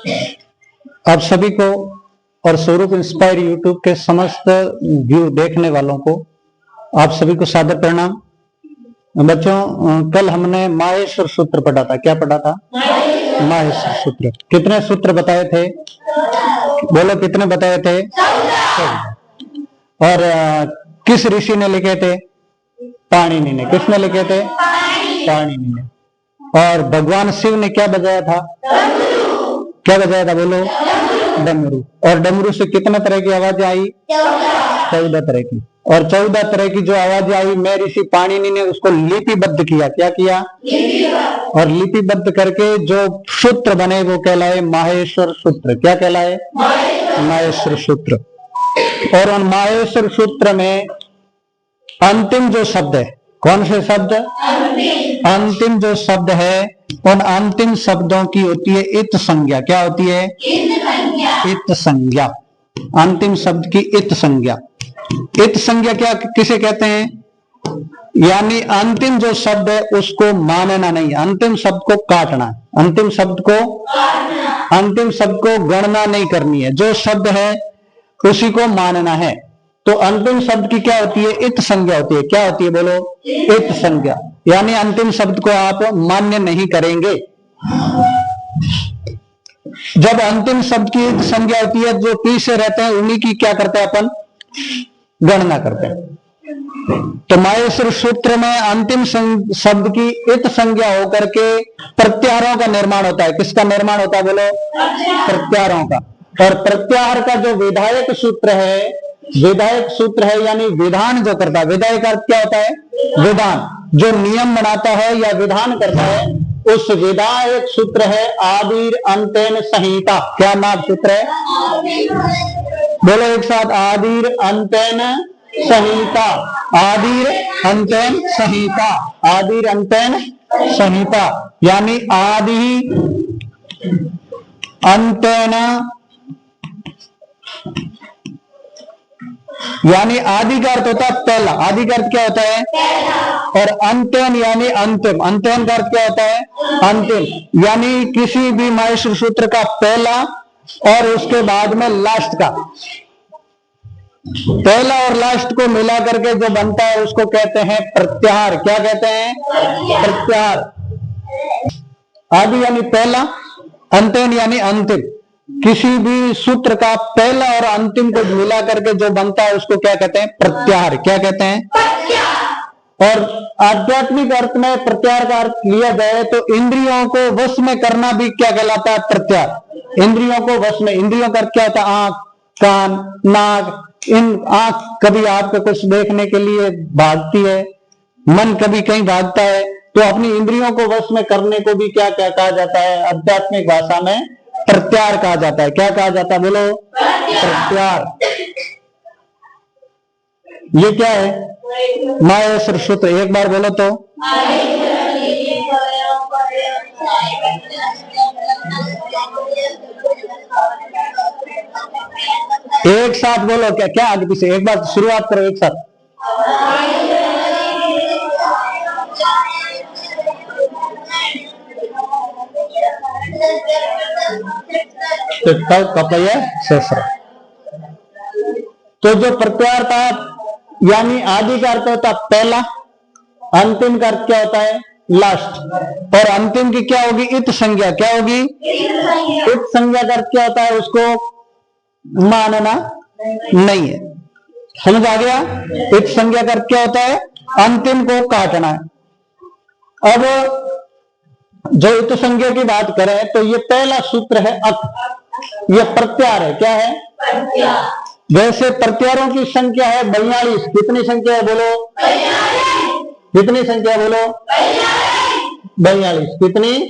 आप सभी को और स्वरूप इंस्पायर यूट्यूब के समस्त व्यू देखने वालों को आप सभी को सादर प्रणाम। बच्चों, कल हमने माहेश्वर सूत्र पढ़ा था। क्या पढ़ा था? माहेश्वर सूत्र। कितने सूत्र बताए थे? बोलो, कितने बताए थे? और किस ऋषि ने लिखे थे? पाणिनि ने। किसने लिखे थे? पाणिनि ने। और भगवान शिव ने क्या बजाया था? क्या बजाया था? बोलो, डमरू। और डमरू से कितने तरह की आवाजें आई? 14 तरह की। और 14 तरह की जो आवाजें आई, मैं ऋषि पाणिनि ने उसको लिपिबद्ध किया। क्या किया? और लिपिबद्ध करके जो सूत्र बने वो कहलाए माहेश्वर सूत्र। क्या कहलाए? माहेश्वर सूत्र। और उन माहेश्वर सूत्र में अंतिम जो शब्द है, कौन से शब्द? अंतिम जो शब्द है, उन अंतिम शब्दों की होती है इत संज्ञा। क्या होती है? इत संज्ञा। अंतिम शब्द की इत संज्ञा। इत संज्ञा क्या किसे कहते हैं? यानी अंतिम जो शब्द है उसको मानना नहीं, अंतिम शब्द को काटना। अंतिम शब्द को गणना नहीं करनी है, जो शब्द है उसी को मानना है। तो अंतिम शब्द की क्या होती है? इत संज्ञा होती है। क्या होती है? बोलो, इत संज्ञा। यानी अंतिम शब्द को आप मान्य नहीं करेंगे। जब अंतिम शब्द की इत संज्ञा होती है, जो पीछे रहते हैं उन्हीं की क्या करते हैं? अपन गणना करते हैं। तो माहेश्वर सूत्र में अंतिम शब्द की इत संज्ञा होकर के प्रत्याहारों का निर्माण होता है। किसका निर्माण होता है? बोलो, प्रत्याहारों का। और प्रत्याहार का जो विधायक सूत्र है, विधायक सूत्र है यानी विधान जो करता है। विधायक अर्थ क्या होता है? विधान। जो नियम बनाता है या विधान करता है, उस विधायक सूत्र है आदिर अंतेन संहिता। क्या नाम सूत्र है? बोलो एक साथ, आदिर अंतेन संहिता। आदिर अंतेन संहिता। आदिर अंतेन संहिता यानी आदि अंतेन, यानी आदि का अर्थ होता है पहला। आदि का अर्थ क्या होता है? और अंत्यन यानी अंतिम। अंत्यन का अर्थ क्या होता है? अंतिम। यानी किसी भी माहेश्वर सूत्र का पहला और उसके बाद में लास्ट का, पहला और लास्ट को मिला करके जो बनता है उसको कहते हैं प्रत्याहार। क्या कहते हैं? प्रत्याहार। आदि यानी पहला, अंत्यन यानी अंतिम। किसी भी सूत्र का पहला और अंतिम को मिला करके जो बनता है उसको क्या कहते हैं? प्रत्याहार। क्या कहते हैं? और आध्यात्मिक अर्थ में प्रत्याहार का अर्थ लिया जाए तो इंद्रियों को वश में करना भी क्या कहलाता है? प्रत्याहार। इंद्रियों को वश में। इंद्रियों का अर्थ क्या होता है? आंख, कान, नाक। इन आंख कभी आपको कुछ देखने के लिए भागती है, मन कभी कहीं भागता है, तो अपनी इंद्रियों को वश में करने को भी क्या क्या कहा जाता है? आध्यात्मिक भाषा में प्रत्याहार कहा जाता है। क्या कहा जाता है? बोलो, प्रत्याहार। ये क्या है? माहेश्वर सूत्र। एक बार बोलो तो। एक साथ बोलो। क्या क्या आगे पीछे? एक बार शुरुआत करो एक साथ। तो जो प्रत्याहार था यानी आदि का अर्थ होता है पहला, अंतिम का अर्थ क्या होता है? लास्ट। और अंतिम की क्या होगी? इत संज्ञा। क्या होगी? इत संज्ञा का अर्थ क्या होता है? उसको मानना नहीं है। समझ आ गया? इत संज्ञा का अर्थ क्या होता है? अंतिम को काटना है। अब जो इत संज्ञा की बात करें तो ये पहला सूत्र है अक। ये प्रत्याहार है। क्या है? प्रत्याहार। वैसे प्रत्याहारों की संख्या है 42। कितनी संख्या है? बोलो, 42। कितनी संख्या? बोलो, 42। कितनी?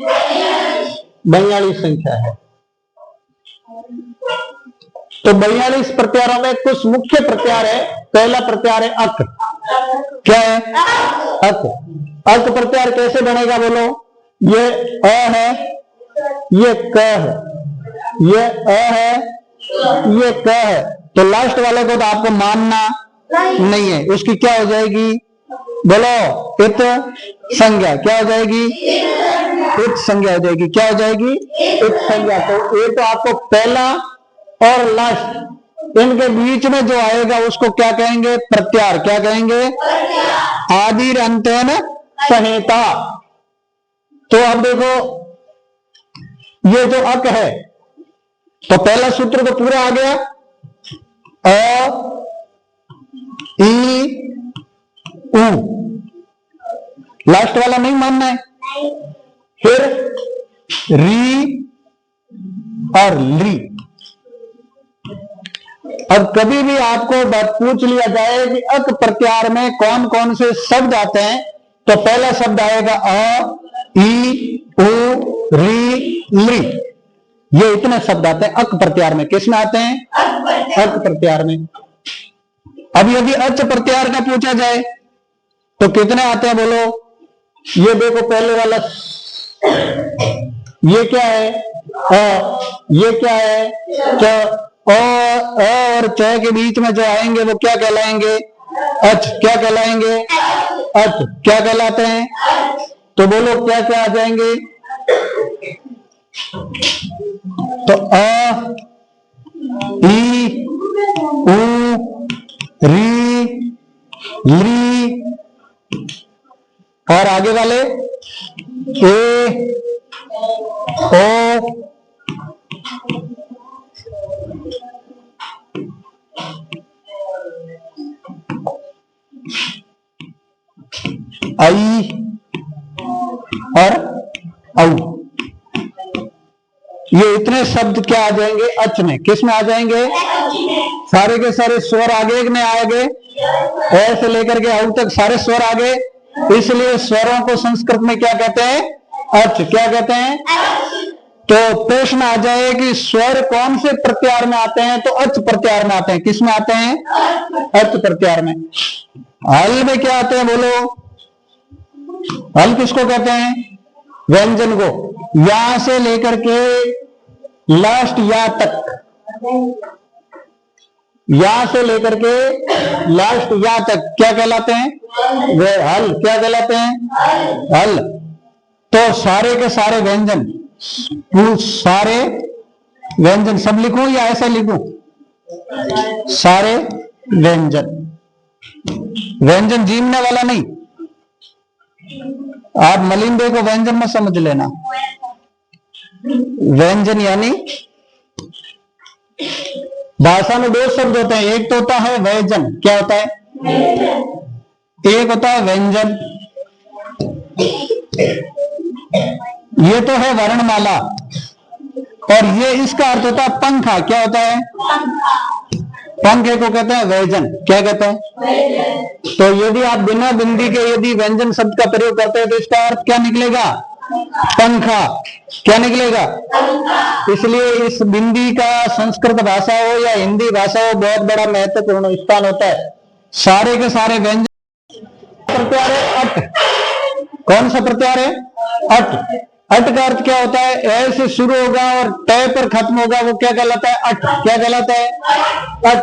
42 संख्या है। तो 42 प्रत्याहारों में कुछ मुख्य प्रत्याहार है। पहला प्रत्याहार है अक। क्या है? अक। अक प्रत्याहार कैसे बनेगा? बोलो, ये अ है, ये क है, ये अ है, ये क है। तो लास्ट वाले को तो आपको मानना नहीं है। उसकी क्या हो जाएगी? बोलो, इत संज्ञा। क्या हो जाएगी? एक संज्ञा हो जाएगी। क्या हो जाएगी? एक संज्ञा। तो ये तो आपको पहला और लास्ट इनके बीच में जो आएगा उसको क्या कहेंगे? प्रत्यार। क्या कहेंगे? आदिर अंत्यन संहिता। तो अब देखो ये जो अक है तो पहला सूत्र तो पूरा आ गया, अ ई उ, लास्ट वाला नहीं मानना है। फिर री और ली। अब कभी भी आपको बात पूछ लिया जाए कि अक प्रत्यार में कौन कौन से शब्द आते हैं, तो पहला शब्द आएगा अ, ई, उ, री, ली। ये इतने शब्द आते हैं अक प्रत्यार में। किसमें आते हैं? अक प्रत्यार में। अब यदि अच प्रत्यार का पूछा जाए तो कितने आते हैं बोलो? ये देखो पहले वाला, ये क्या है? ये क्या है? और च के बीच में जो आएंगे वो क्या कहलाएंगे? अच। क्या कहलाएंगे? अच। क्या कहलाते हैं? तो बोलो क्या क्या आ जाएंगे? तो अ, ई, उ, री, ली, और आगे वाले ए, ओ, आई और औ। ये इतने शब्द क्या आ जाएंगे? अच में। किस में आ जाएंगे? सारे के सारे स्वर आगे में आएंगे, ऐसे लेकर के औ तक सारे स्वर आगे। इसलिए स्वरों को संस्कृत में क्या कहते हैं? अच। क्या कहते हैं? तो प्रश्न आ जाए कि स्वर कौन से प्रत्यार में आते हैं, तो अच प्रत्यार में आते हैं। किस में आते हैं? अच प्रत्यार में। हल में क्या आते हैं बोलो? हल किसको कहते हैं? व्यंजन को। या से लेकर के लास्ट या तक, या से लेकर के लास्ट या तक क्या कहलाते हैं? वे हल। क्या कहलाते हैं? हल। तो सारे के सारे व्यंजन, सारे व्यंजन सब लिखूं या ऐसा लिखूं? सारे व्यंजन। व्यंजन जीमने वाला नहीं। आप मलिंदे को व्यंजन में समझ लेना। व्यंजन यानी भाषा में दो शब्द होते हैं, एक तो होता है व्यंजन। क्या होता है? एक होता है व्यंजन। ये तो है वर्णमाला, और ये इसका अर्थ होता है पंखा। क्या होता है? पंखे को कहते हैं व्यंजन। क्या कहते हैं? तो यदि आप बिना बिंदी के यदि व्यंजन शब्द का प्रयोग करते हैं तो इसका अर्थ क्या निकलेगा? पंखा। क्या निकलेगा? इसलिए इस बिंदी का संस्कृत भाषा हो या हिंदी भाषा हो बहुत बड़ा महत्वपूर्ण स्थान होता है। सारे के सारे व्यंजन प्रत्यार है अट। कौन सा प्रत्यार है? अट। अट का अर्थ क्या होता है? ए से शुरू होगा और ट पर खत्म होगा, वो क्या कहलाता है? अट। क्या कहलाता है? अट।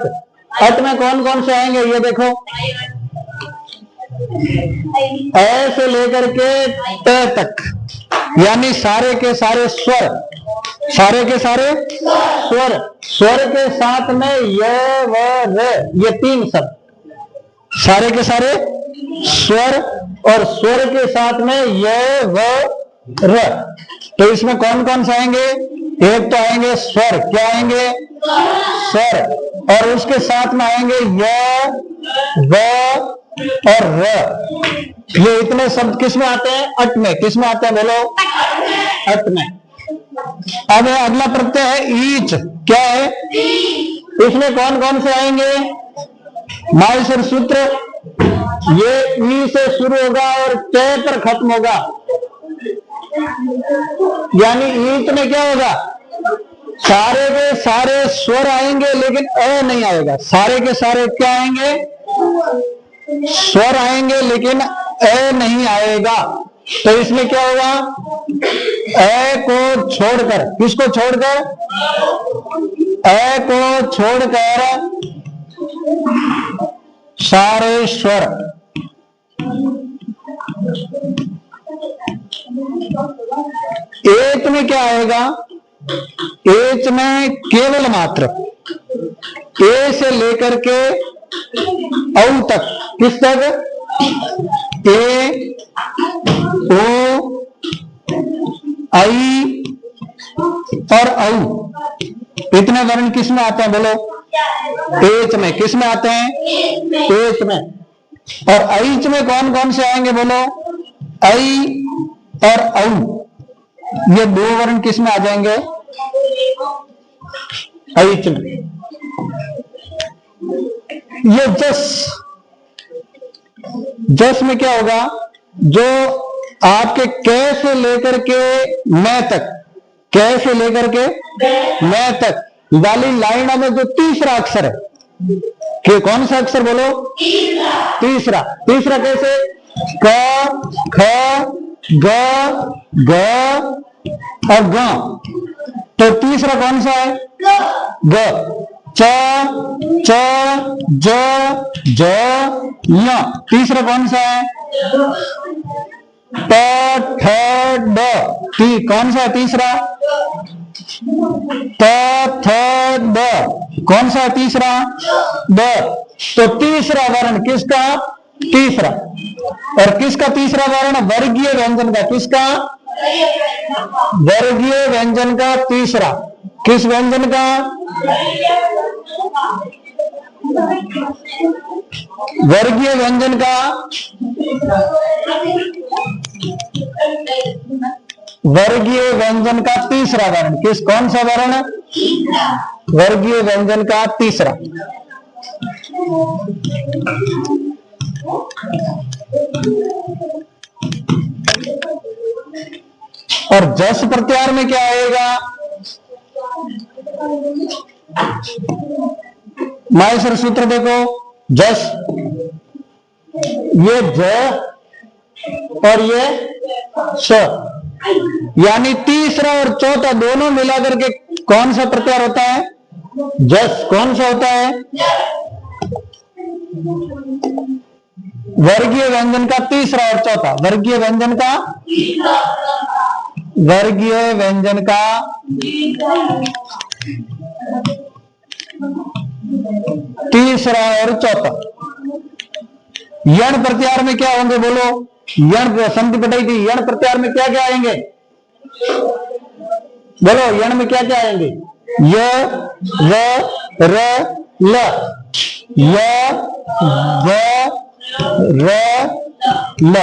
अट में कौन कौन से आएंगे? ये देखो, ए से लेकर के ट तक, यानी सारे के सारे स्वर। सारे के सारे स्वर। स्वर के साथ में य, व, र, ये तीन शब्द। सारे के सारे स्वर और स्वर के साथ में य, व, र। तो इसमें कौन कौन से आएंगे? एक तो आएंगे स्वर। क्या आएंगे? स्वर। और उसके साथ में आएंगे य, व और र। ये इतने शब्द किस में आते हैं? अट में। किस में आते हैं बोलो? अट में। अब अगला प्रत्यय है ईच। क्या है? इसमें कौन कौन से आएंगे? माहेश्वर सूत्र। ये ई से शुरू होगा और च पर खत्म होगा, यानी ईच में क्या होगा? सारे के सारे स्वर आएंगे लेकिन अ नहीं आएगा। सारे के सारे क्या आएंगे? स्वर आएंगे लेकिन अ नहीं आएगा। तो इसमें क्या होगा? अ को छोड़कर, किसको छोड़कर? अ को छोड़कर सारे स्वर। एच में क्या आएगा? एच में केवल मात्र ए से लेकर के औ तक, किस तक? ए, ओ, आई और औ, इतने वर्ण किस में आते हैं बोलो? एच में। किस में आते हैं? एच में। और ऐच में कौन कौन से आएंगे बोलो? आई और औ, ये दो वर्ण किस में आ जाएंगे? ऐच में। ये जस में क्या होगा? जो आपके कै से लेकर के मैं तक, कै से लेकर के मैं तक वाली लाइनों में जो तीसरा अक्षर है, कि कौन सा अक्षर बोलो? तीसरा। तीसरा कैसे? क, ख, ग, घ और ग। तो तीसरा कौन सा है? ग। च, च, ज, ज, य। तीसरा कौन सा है? ट, ठ, ड। कौन सा है तीसरा? त, थ, द। कौन सा है तीसरा? द। तो तीसरा वर्ण किसका? तीसरा। और किसका तीसरा वर्ण? वर्गीय व्यंजन का। किसका? वर्गीय व्यंजन का तीसरा। किस व्यंजन का? वर्गीय व्यंजन का वर्गीय व्यंजन का तीसरा वर्ण। किस, कौन सा वर्ण? वर्गीय व्यंजन का तीसरा। और जस प्रत्यार में क्या आएगा? माहेश्वर सूत्र देखो, जस, ये ज और ये स, यानी तीसरा और चौथा दोनों मिलाकर के कौन सा प्रत्यार होता है? जस। कौन सा होता है? वर्गीय व्यंजन का तीसरा और चौथा। वर्गीय व्यंजन का वर्गीय व्यंजन का तीसरा और चौथा। यण प्रत्यार में क्या होंगे बोलो? यण संधि बताई थी, यण प्रत्यार में क्या क्या आएंगे बोलो? यण में क्या क्या आएंगे? य, र, ल। य, व, र, ल।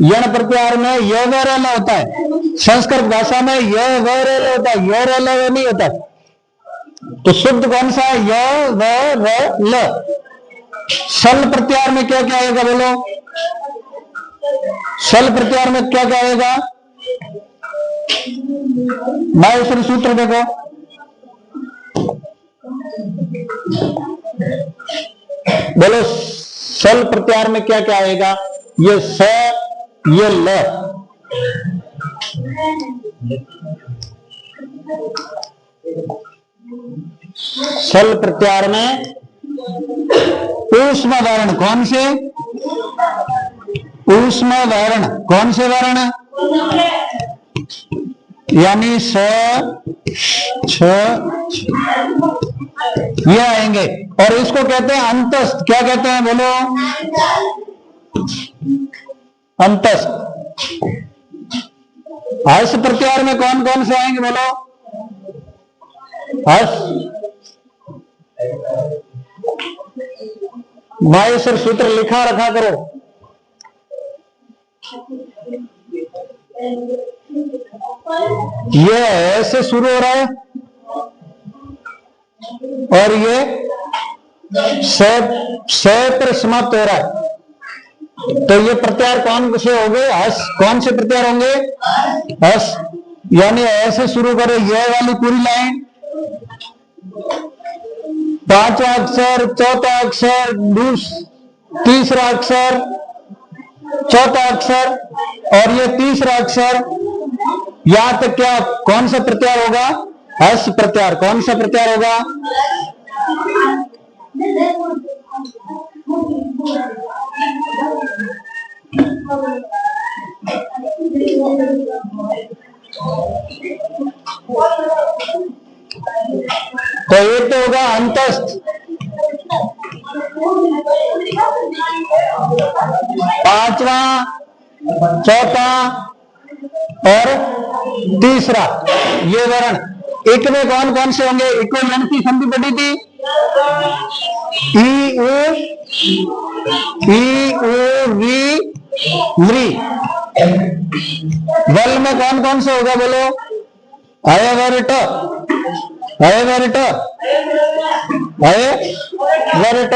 यण प्रत्यार में य व र ल होता है। संस्कृत भाषा में य व र ल होता है, य र ल नहीं होता। तो शुद्ध कौन सा है? य व र ल। सल प्रत्यार में क्या क्या आएगा बोलो? सल प्रत्यार में क्या क्या आएगा? माहेश्वरी सूत्र देखो, बोलो सल प्रत्यार में क्या क्या आएगा? ये स, ये ल। सल प्रत्यार में ऊष्म वर्ण कौन से? ऊष्म वर्ण कौन से वर्ण? यानी स, छ, ये आएंगे। और इसको कहते हैं अंतस्थ। क्या कहते हैं बोलो? अंतस्थ। हर्ष प्रत्यार में कौन कौन से आएंगे बोलो? हर्ष। माहेश्वर सूत्र लिखा रखा करो। ये ऐसे शुरू हो रहा है और ये से पर समाप्त हो रहा है। तो ये प्रत्यार कौन से हो गए? हस। कौन से प्रत्यार होंगे? हस। यानी ऐसे शुरू करो, ये वाली पूरी लाइन, पांचवा अक्षर, चौथा अक्षर, तीसरा अक्षर, चौथा अक्षर और ये तीसरा अक्षर, यहां तक क्या कौन सा प्रत्यार होगा? हस प्रत्यार। कौन सा प्रत्यार होगा? तो ये तो होगा अंतस्थ, पांचवा, चौथा और तीसरा ये वर्ण। एक में कौन कौन से होंगे? एक को लन की संधि पढ़ी थी, ई उ री ली। वल में कौन कौन से होगा बोलो? अयवरट, अयवरट, अयवरट।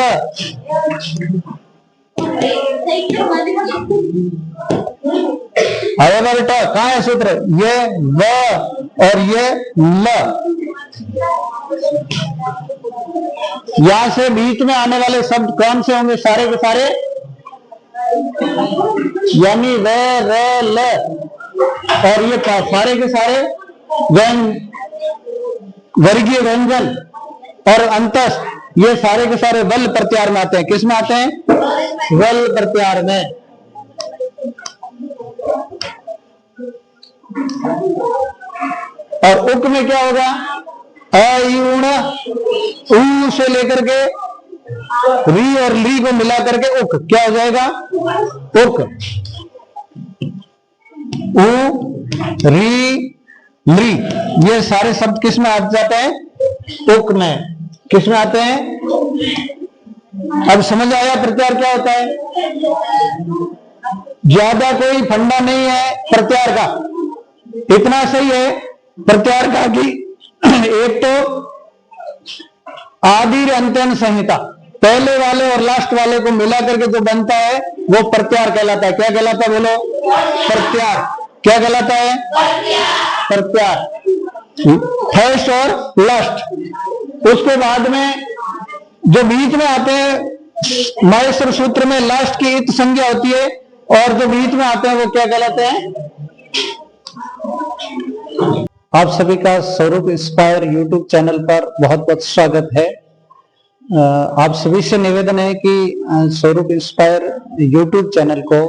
अयवरट कहाँ है सूत्र? ये व और ये ल। यहां से बीच में आने वाले शब्द कौन से होंगे? सारे के सारे, यानी व र ल। और ये सारे के सारे वर्गीय व्यंजन और अंतस्थ, ये सारे के सारे वल प्रत्यार में आते हैं। किस में आते हैं? वल प्रत्यार में। और उक में क्या होगा? अयुण, ऊ से लेकर के री और ली को मिला करके उक, क्या हो जाएगा? उक। ऊ री ली, ये सारे शब्द किस में आ जाते हैं? उक में। किस में आते हैं? अब समझ आया प्रत्यार क्या होता है? ज्यादा कोई फंडा नहीं है प्रत्यार का, इतना सही है प्रत्यार का कि एक तो आदि अंत्यन संहिता, पहले वाले और लास्ट वाले को मिला करके जो बनता है वो प्रत्यार कहलाता है। क्या कहलाता है बोलो? प्रत्यार। क्या कहलाता है? प्रत्यार। फर्स्ट और लास्ट। उसके बाद में जो बीच में आते हैं, माहेश्वर सूत्र में लास्ट की इत संज्ञा होती है, और जो बीच में आते हैं वो क्या कहलाते हैं? आप सभी का स्वरूप इंस्पायर यूट्यूब चैनल पर बहुत बहुत स्वागत है। आप सभी से निवेदन है कि स्वरूप इंस्पायर यूट्यूब चैनल को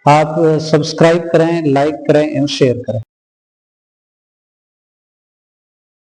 आप सब्सक्राइब करें, लाइक करें एवं शेयर करें।